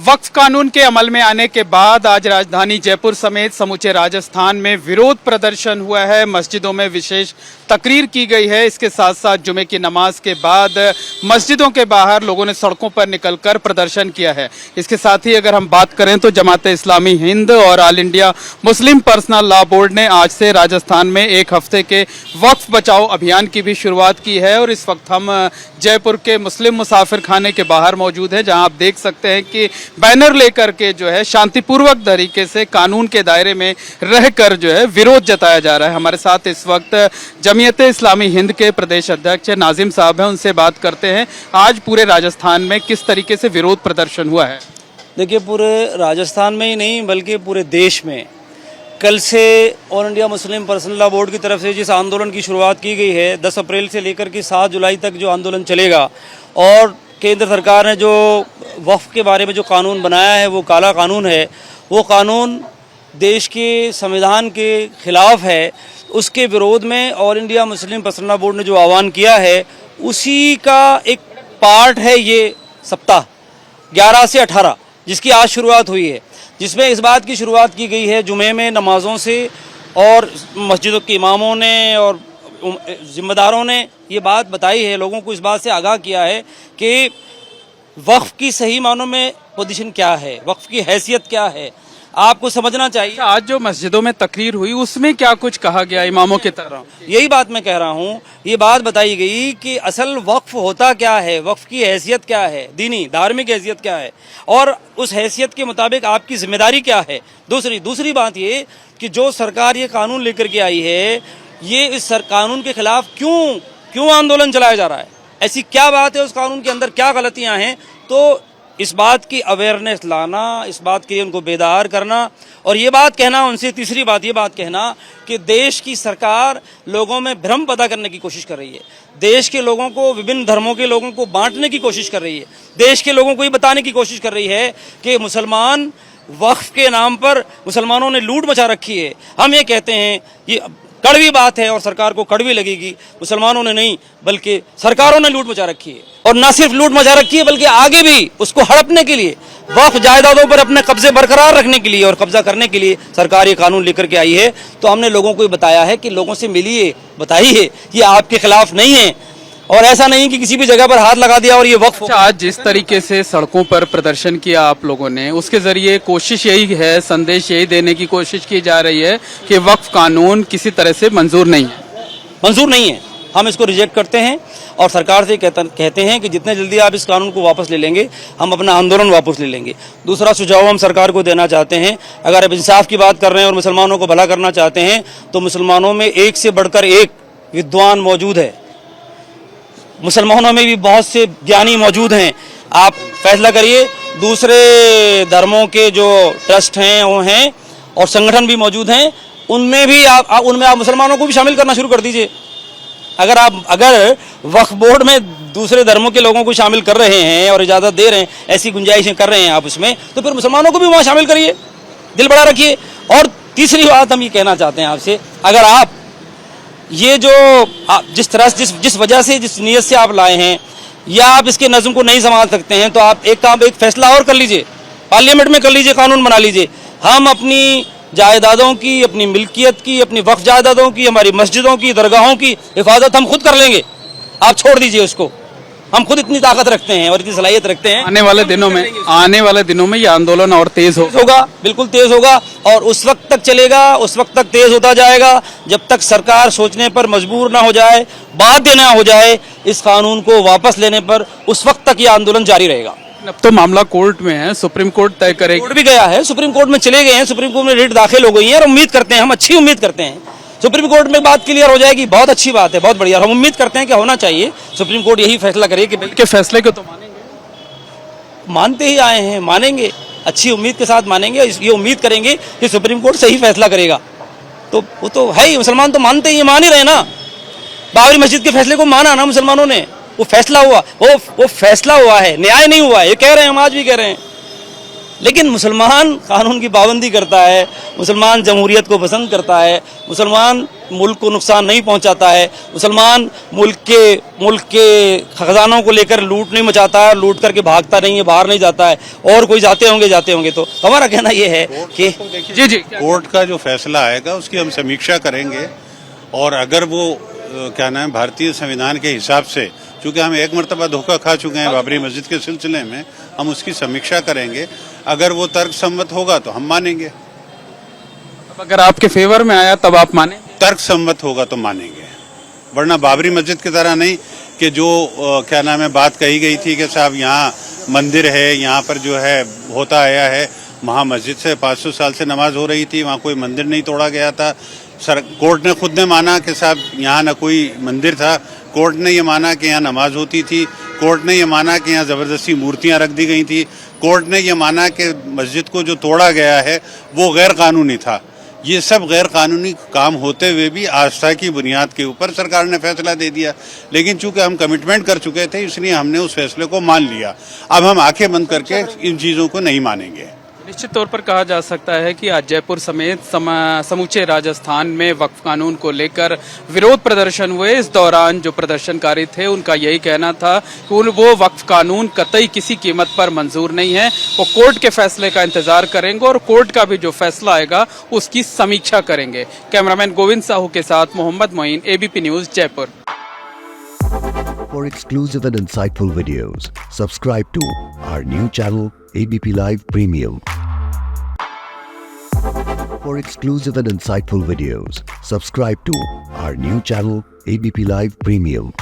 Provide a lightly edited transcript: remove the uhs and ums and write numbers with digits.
वक्फ कानून के अमल में आने के बाद आज राजधानी जयपुर समेत समूचे राजस्थान में विरोध प्रदर्शन हुआ है। मस्जिदों में विशेष तकरीर की गई है। इसके साथ साथ जुमे की नमाज के बाद मस्जिदों के बाहर लोगों ने सड़कों पर निकलकर प्रदर्शन किया है। इसके साथ ही अगर हम बात करें तो जमात इस्लामी हिंद और all India Muslim personal law board ने आज से राजस्थान में एक हफ्ते के वक्फ बचाओ अभियान की भी शुरुआत की है। और इस वक्त हम जयपुर के मुस्लिम मुसाफिर खाने के बाहर मौजूद हैं, जहां आप देख सकते हैं कि बैनर लेकर के जो है शांतिपूर्वक तरीके से कानून के दायरे में रहकर जो है विरोध जताया जा रहा है। हमारे साथ इस वक्त जमीयत इस्लामी हिंद के प्रदेश अध्यक्ष नाजिम साहब हैं, उनसे बात करते हैं आज पूरे राजस्थान में किस तरीके से विरोध प्रदर्शन हुआ है। देखिए, पूरे राजस्थान में ही नहीं बल्कि पूरे देश में कल से all India Muslim personal law board की तरफ से जिस आंदोलन की शुरुआत की गई है 10 अप्रैल से लेकर के 7 जुलाई तक जो आंदोलन चलेगा, और केंद्र सरकार ने जो वक्फ के बारे में जो कानून बनाया है वो काला कानून है, वो कानून देश के संविधान के खिलाफ है। उसके विरोध में all India Muslim personal law board ने जो आह्वान किया है उसी का एक पार्ट है ये सप्ताह 11 से 18 जिसकी आज शुरुआत हुई है, जिसमें इस बात की शुरुआत की गई है जुमे में नमाज़ों से, और मस्जिदों के इमामों ने और जिम्मेदारों ने ये बात बताई है, लोगों को इस बात से आगाह किया है कि वक्फ की सही मानों में पोजीशन क्या है, वक्फ की हैसियत क्या है, आपको समझना चाहिए। आज जो मस्जिदों में तकरीर हुई उसमें क्या कुछ कहा गया इमामों की तरफ? यही बात मैं कह रहा हूँ, ये बात बताई गई कि असल वक्फ होता क्या है, वक्फ की हैसियत क्या है, दीनी धार्मिक हैसियत क्या है, और उस हैसियत के मुताबिक आपकी जिम्मेदारी क्या है। दूसरी बात ये कि जो सरकार ये कानून लेकर के आई है, ये इस कानून के खिलाफ क्यों आंदोलन चलाया जा रहा है, ऐसी क्या बात है उस कानून के अंदर, क्या गलतियां हैं। तो इस बात की अवेयरनेस लाना, इस बात के उनको बेदार करना, और ये बात कहना उनसे, तीसरी बात ये बात कहना कि देश की सरकार लोगों में भ्रम पैदा करने की कोशिश कर रही है, देश के लोगों को, विभिन्न धर्मों के लोगों को बांटने की कोशिश कर रही है, देश के लोगों को ये बताने की कोशिश कर रही है कि मुसलमान वक्फ के नाम पर मुसलमानों ने लूट मचा रखी है। हम ये कहते हैं, ये कड़वी बात है और सरकार को कड़वी लगेगी, मुसलमानों ने नहीं बल्कि सरकारों ने लूट मचा रखी है, और न सिर्फ लूट मचा रखी है बल्कि आगे भी उसको हड़पने के लिए, वक्फ जायदादों पर अपने कब्जे बरकरार रखने के लिए और कब्जा करने के लिए सरकार ये कानून लेकर के आई है। तो हमने लोगों को बताया है कि लोगों से मिलिए, बताइए कि आपके खिलाफ नहीं है, और ऐसा नहीं कि किसी भी जगह पर हाथ लगा दिया और ये वक्फ। आज जिस तरीके से सड़कों पर प्रदर्शन किया आप लोगों ने, उसके जरिए कोशिश यही है, संदेश यही देने की कोशिश की जा रही है कि वक्फ कानून किसी तरह से मंजूर नहीं है, हम इसको रिजेक्ट करते हैं और सरकार से कहते हैं कि जितने जल्दी आप इस कानून को वापस ले लेंगे, हम अपना आंदोलन वापस ले लेंगे। दूसरा सुझाव हम सरकार को देना चाहते हैं, अगर आप इंसाफ की बात कर रहे हैं और मुसलमानों को भला करना चाहते हैं तो मुसलमानों में एक से बढ़कर एक विद्वान मौजूद है, मुसलमानों में भी बहुत से ज्ञानी मौजूद हैं। आप फैसला करिए, दूसरे धर्मों के जो ट्रस्ट हैं वो हैं और संगठन भी मौजूद हैं, उनमें आप मुसलमानों को भी शामिल करना शुरू कर दीजिए। अगर वक्फ बोर्ड में दूसरे धर्मों के लोगों को शामिल कर रहे हैं और इजाज़त दे रहे हैं, ऐसी गुंजाइशें कर रहे हैं आप उसमें, तो फिर मुसलमानों को भी वहाँ शामिल करिए, दिल बड़ा रखिए। और तीसरी बात हम ये कहना चाहते हैं आपसे, अगर आप ये जो जिस तरह जिस वजह से, जिस नीयत से आप लाए हैं, या आप इसके नज़्म को नहीं संभाल सकते हैं, तो आप एक फैसला और कर लीजिए, पार्लियामेंट में कर लीजिए, कानून बना लीजिए। हम अपनी जायदादों की, अपनी मिल्कियत की, अपनी वक्फ जायदादों की, हमारी मस्जिदों की, दरगाहों की हिफाजत हम खुद कर लेंगे, आप छोड़ दीजिए उसको। हम खुद इतनी ताकत रखते हैं और इतनी सलाहियत रखते हैं। आने वाले दिनों में ये आंदोलन और तेज होगा, बिल्कुल तेज होगा, और उस वक्त तक चलेगा, उस वक्त तक तेज होता जाएगा जब तक सरकार सोचने पर मजबूर ना हो जाए, बाध्य ना हो जाए इस कानून को वापस लेने पर, उस वक्त तक ये आंदोलन जारी रहेगा। अब तो मामला कोर्ट में है, सुप्रीम कोर्ट तय करेगी। कोर्ट भी गया है, सुप्रीम कोर्ट में चले गए हैं, सुप्रीम कोर्ट में रिट दाखिल हो गई है, और उम्मीद करते हैं, हम अच्छी उम्मीद करते हैं सुप्रीम कोर्ट में बात क्लियर हो जाएगी। बहुत अच्छी बात है, बहुत बढ़िया, हम उम्मीद करते हैं कि होना चाहिए, सुप्रीम कोर्ट यही फैसला करे कि के फैसले को तो मानते ही आए हैं, मानेंगे, अच्छी उम्मीद के साथ मानेंगे, ये उम्मीद करेंगे कि सुप्रीम कोर्ट सही फैसला करेगा। तो वो तो है ही, मुसलमान तो मानते ही, मान ही रहे ना, बाबरी मस्जिद के फैसले को माना ना मुसलमानों ने, वो फैसला हुआ, वो फैसला हुआ है, न्याय नहीं हुआ है, ये कह रहे हैं, हम आज भी कह रहे हैं। लेकिन मुसलमान कानून की पाबंदी करता है, मुसलमान जमहूरियत को पसंद करता है, मुसलमान मुल्क को नुकसान नहीं पहुंचाता है, मुसलमान मुल्क के खजानों को लेकर लूट नहीं मचाता है, लूट करके भागता नहीं है, बाहर नहीं जाता है, और कोई जाते होंगे। तो हमारा कहना ये है कि जी जी कोर्ट का जो फैसला आएगा उसकी हम समीक्षा करेंगे, और अगर वो क्या नाम है भारतीय संविधान के हिसाब से, चूंकि हम एक मरतबा धोखा खा चुके हैं बाबरी मस्जिद के सिलसिले में, हम उसकी समीक्षा करेंगे। अगर वो तर्क सम्मत होगा तो हम मानेंगे, अब अगर आपके फेवर में आया तब आप माने? तर्क सम्मत होगा तो मानेंगे, वरना बाबरी मस्जिद की तरह नहीं कि जो क्या नाम है बात कही गई थी कि साहब यहाँ मंदिर है, यहाँ पर जो है होता आया है, वहाँ मस्जिद से 500 साल से नमाज हो रही थी, वहाँ कोई मंदिर नहीं तोड़ा गया था। कोर्ट ने खुद ने माना कि साहब यहाँ न कोई मंदिर था, कोर्ट ने ये माना कि यहाँ नमाज होती थी, कोर्ट ने ये माना कि यहाँ ज़बरदस्ती मूर्तियाँ रख दी गई थी, कोर्ट ने ये माना कि मस्जिद को जो तोड़ा गया है वो गैर कानूनी था। ये सब गैर कानूनी काम होते हुए भी आस्था की बुनियाद के ऊपर सरकार ने फैसला दे दिया, लेकिन चूंकि हम कमिटमेंट कर चुके थे इसलिए हमने उस फैसले को मान लिया। अब हम आंखें बंद करके इन चीज़ों को नहीं मानेंगे। निश्चित तौर पर कहा जा सकता है कि आज जयपुर समेत समूचे राजस्थान में वक्फ कानून को लेकर विरोध प्रदर्शन हुए। इस दौरान जो प्रदर्शनकारी थे उनका यही कहना था कि वो वक्फ कानून कतई किसी कीमत पर मंजूर नहीं है, वो कोर्ट के फैसले का इंतजार करेंगे और कोर्ट का भी जो फैसला आएगा उसकी समीक्षा करेंगे। कैमरामैन गोविंद साहू के साथ Mohammad Moin, ABP news, Jaipur. For exclusive and insightful videos, subscribe to our new channel ABP Live Premium. For exclusive and insightful videos, subscribe to our new channel ABP Live Premium.